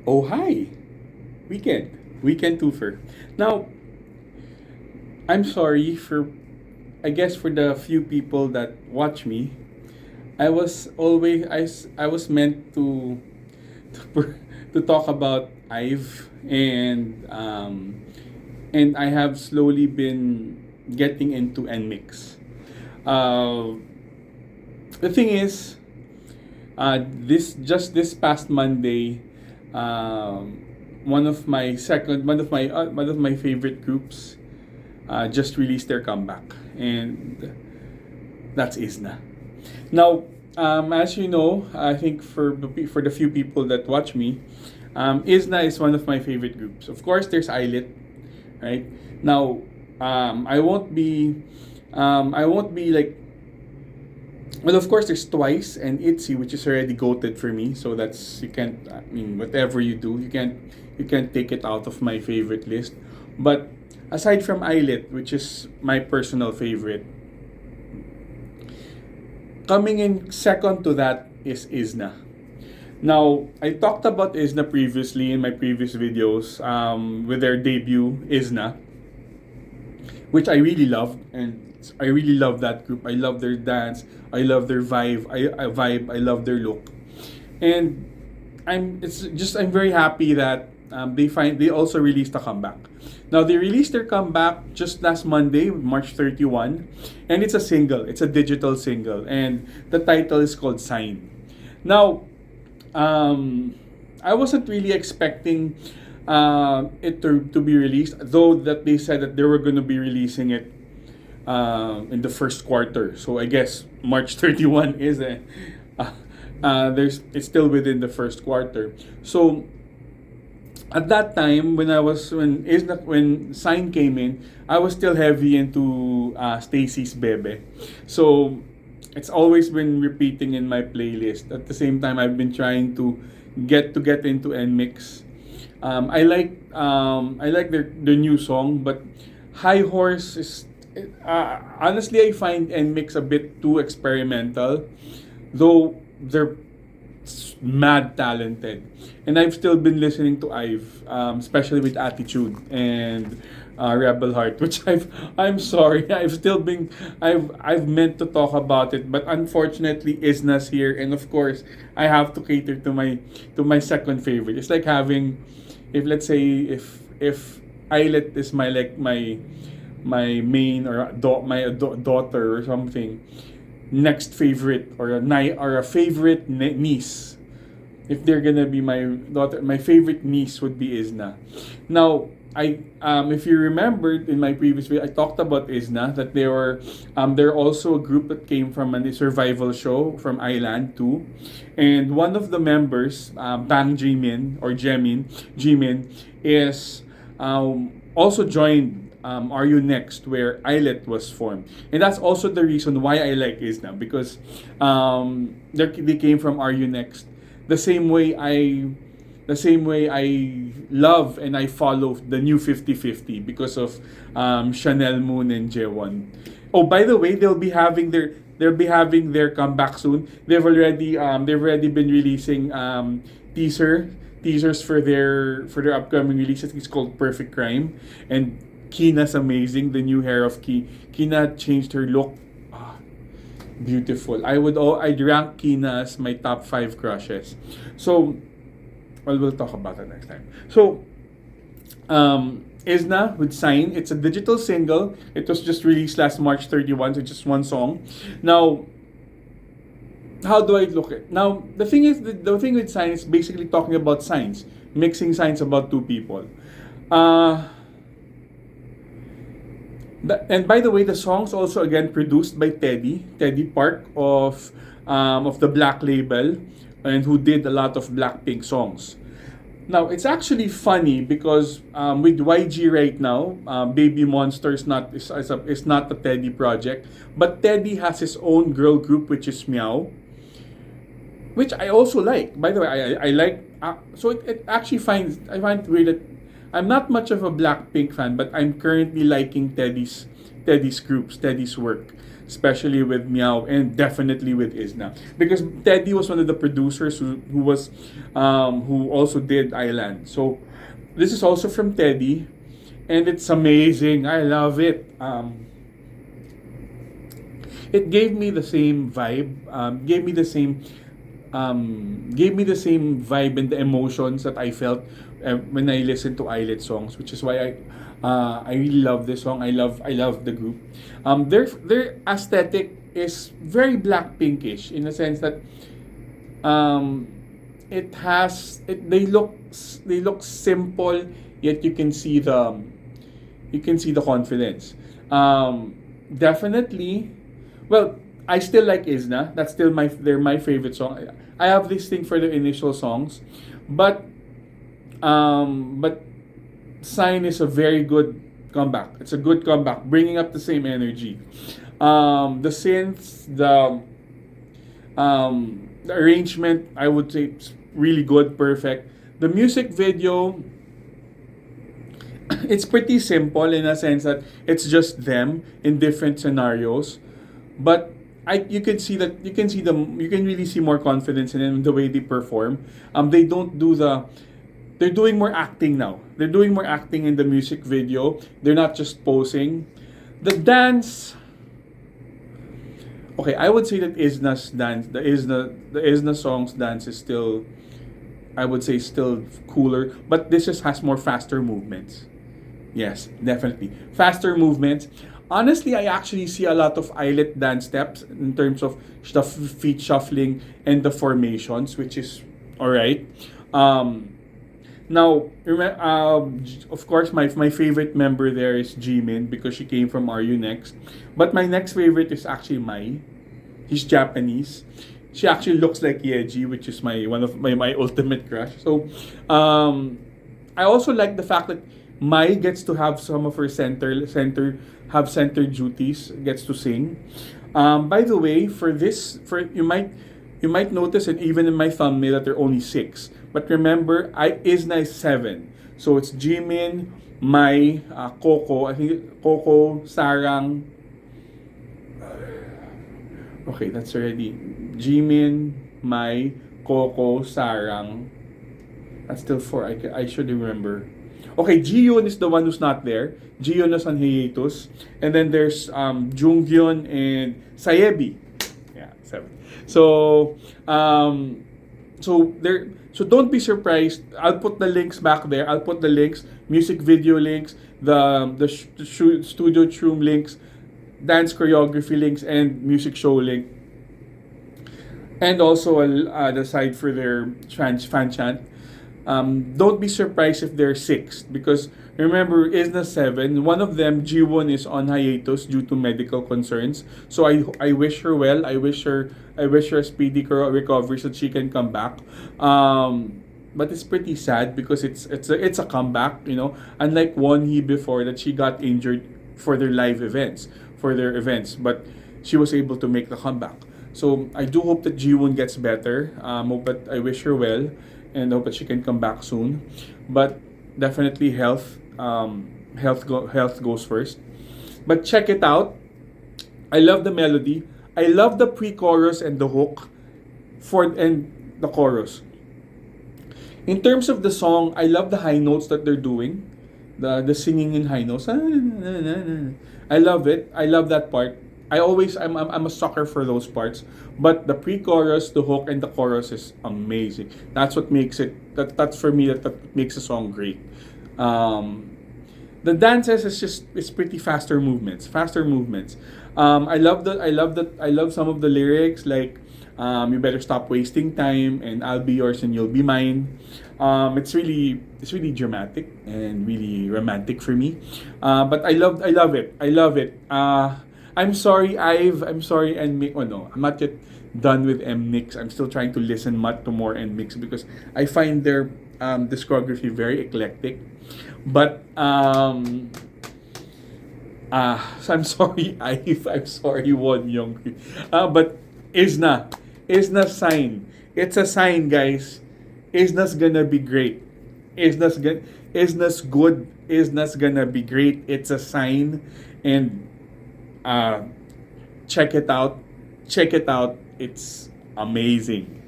Oh, hi. Weekend. Weekend twofer. Now, I'm sorry for, I guess, for the few people that watch me. I was meant to, to talk about Ive and I have slowly been getting into NMix. Uh, the thing is, this past Monday, one of my favorite groups just released their comeback, and that's Izna. Now, as you know, I think for the few people that watch me, Izna is one of my favorite groups. Of course, there's Islet, right? Now, I won't be like. Well, of course, there's Twice and Itzy, which is already goated for me. So that's you can't. I mean, whatever you do, you can't take it out of my favorite list. But aside from Islet, which is my personal favorite, coming in second to that is Izna. Now, I talked about Izna previously in my previous videos with their debut, Izna, which I really loved, and I really love that group. I love their dance. I love their vibe. I love their look, and I'm very happy that they also released a comeback. Now they released their comeback just last Monday, March 31, and it's a single. It's a digital single, and the title is called Sign. Now, I wasn't really expecting it to be released, though that they said that they were going to be releasing it in the first quarter. So I guess March 31 is it's still within the first quarter. So at that time when Sign came in, I was still heavy into Stacy's Bebe. So it's always been repeating in my playlist. At the same time, I've been trying to get into NMix. I like their new song, but High Horse is honestly I find NMix a bit too experimental, though they're mad talented. And I've still been listening to Ive, especially with Attitude and Rebel Heart, which I'm sorry, I've meant to talk about it, but unfortunately Isna's here, and of course I have to cater to my second favorite. It's like having, if let's say if Islet is my main or daughter or something, next favorite or a favorite niece, if they're gonna be my daughter, my favorite niece would be Izna. Now, if you remembered in my previous video, I talked about Izna, that they're also a group that came from a survival show from Island too, and one of the members, Bang Jimin or Jimin, is also joined Are You Next, where Islet was formed. And that's also the reason why I like Izna, because they came from Are You Next. The same way I love and I follow the new 50-50 because of Chanel Moon and Jewon. Oh, by the way, they'll be having their comeback soon. They've already been releasing teasers for their upcoming release. It's called Perfect Crime, and Kina's amazing. The new hair of Kina changed her look. Beautiful. I'd rank Kina as my top 5 crushes. So, well, we'll talk about that next time. So, Izna with Sign. It's a digital single. It was just released last March 31, so just one song. Now, how do I look at? Now, the thing is, the thing with Sign is basically talking about signs, mixing signs about two people. And by the way, the song's also again produced by Teddy Park of the Black Label, and who did a lot of Blackpink songs. Now, it's actually funny because with YG right now, Baby Monster is not a Teddy project, but Teddy has his own girl group, which is Meow, which I also like. By the way, I like. So it actually I find it weird that I'm not much of a Blackpink fan, but I'm currently liking Teddy's work. especially with Meow and definitely with Izna. Because Teddy was one of the producers who also did Island. So this is also from Teddy, and it's amazing. I love it. It gave me the same vibe. Gave me the same vibe and the emotions that I felt when I listened to Islet songs, which is why I really love this song. I love the group. Their aesthetic is very Blackpinkish in the sense that um, they look simple, yet you can see the confidence. Definitely, well, I still like Izna. That's still they're my favorite song. I have this thing for the initial songs, but but Sign is a very good comeback. It's a good comeback, bringing up the same energy. The synths, the arrangement, I would say, it's really good, perfect. The music video, it's pretty simple in a sense that it's just them in different scenarios, but you can see that you can really see more confidence in the way they perform. They don't do the they're doing more acting now. They're doing more acting in the music video. They're not just posing. The dance, okay, I would say that Izna's dance, the Izna song's dance is still, I would say, still cooler, but this just has more faster movements. Yes, definitely. Faster movements. Honestly, I actually see a lot of Eyelet dance steps in terms of the feet shuffling and the formations, which is alright. Now, of course, my favorite member there is Jimin because she came from RU Next. But my next favorite is actually Mai. He's Japanese. She actually looks like Yeji, which is my ultimate crush. So, I also like the fact that Mai gets to have some of her center duties, gets to sing. By the way, for you might notice, and even in my thumbnail, that there are only six. But remember, Izna is seven. So it's Jimin, Mai, Coco. I think Coco, Sarang. Okay, that's already Jimin, Mai, Coco, Sarang. That's still four. I should remember. Okay, Jiyoon is the one who's not there. Jiyoon is on hiatus. And then there's Junghyun and Sayebi. Yeah, seven. So, so don't be surprised. I'll put the links back there. I'll put the links, music video links, the studio room links, dance choreography links, and music show link. And also the side for their fan chant. Don't be surprised if they're six because remember, Izna seven. One of them, Jiwon, is on hiatus due to medical concerns. So I wish her well. I wish her a speedy recovery so she can come back. But it's pretty sad because it's a comeback. You know, unlike Wonhee before that she got injured for their events, but she was able to make the comeback. So I do hope that Jiwon gets better. I wish her well and hope that she can come back soon. But definitely health goes first. But check it out. I love the melody. I love the pre-chorus and the hook and the chorus. In terms of the song, I love the high notes that they're doing. The singing in high notes. I love it. I love that part. I'm a sucker for those parts. But the pre-chorus, the hook, and the chorus is amazing. That's what makes it. That's for me. That makes a song great. The dances it's pretty faster movements. I love some of the lyrics like you better stop wasting time and I'll be yours and you'll be mine. It's really dramatic and really romantic for me. But I love it. I'm sorry, I'm sorry, and oh no, I'm not yet done with MNIX. I'm still trying to listen much to more MNIX because I find their discography very eclectic. But so I'm sorry, I'm sorry, Won Young. But Izna's sign. It's a sign, guys. Izna's gonna be great. Izna's good. Izna's gonna be great. It's a sign, and check it out. Check it out. It's amazing.